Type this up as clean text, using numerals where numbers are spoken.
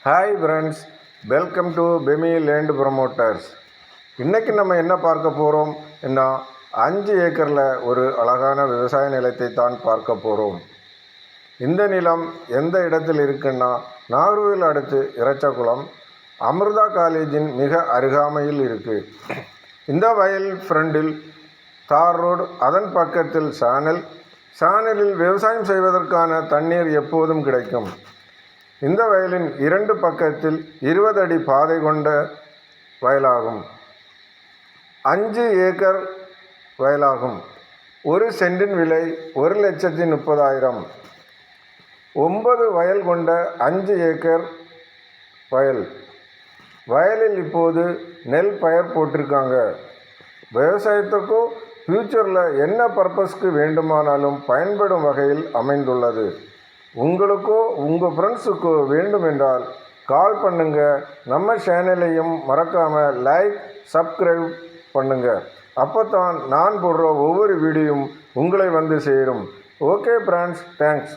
Hi friends, welcome to பெமி land promoters. இன்றைக்கி நம்ம என்ன பார்க்க போகிறோம் என்ன 5 ஏக்கரில் ஒரு அழகான விவசாய நிலத்தை தான் பார்க்க போகிறோம். இந்த நிலம் எந்த இடத்தில் இருக்குன்னா நாகர்கோவில் அடுத்து இறச்சகுளம் அமிர்தா காலேஜின் மிக அருகாமையில் இருக்குது. இந்த வயல் ஃப்ரண்டில் தார் ரோடு, அதன் பக்கத்தில் சானலில் விவசாயம் செய்வதற்கான தண்ணீர் எப்போதும் கிடைக்கும். இந்த வயலின் 2 பக்கத்தில் 20 அடி பாதை கொண்ட வயலாகும். 5 ஏக்கர் வயலாகும். ஒரு சென்டின் விலை 1,30,000. 9 வயல் கொண்ட 5 ஏக்கர் வயலில் இப்போது நெல் பயிர் போட்டிருக்காங்க. விவசாயத்துக்கோ ஃப்யூச்சரில் என்ன பர்பஸ்க்கு வேண்டுமானாலும் பயன்படும் வகையில் அமைந்துள்ளது. உங்களுக்கோ உங்கள் ஃப்ரெண்ட்ஸுக்கோ வேண்டும் என்றால் கால் பண்ணுங்கள். நம்ம சேனலையும் மறக்காமல் லைக், சப்ஸ்கிரைப் பண்ணுங்கள். அப்போ தான் நான் போடுற ஒவ்வொரு வீடியோவும் உங்களை வந்து சேரும். Okay friends, thanks.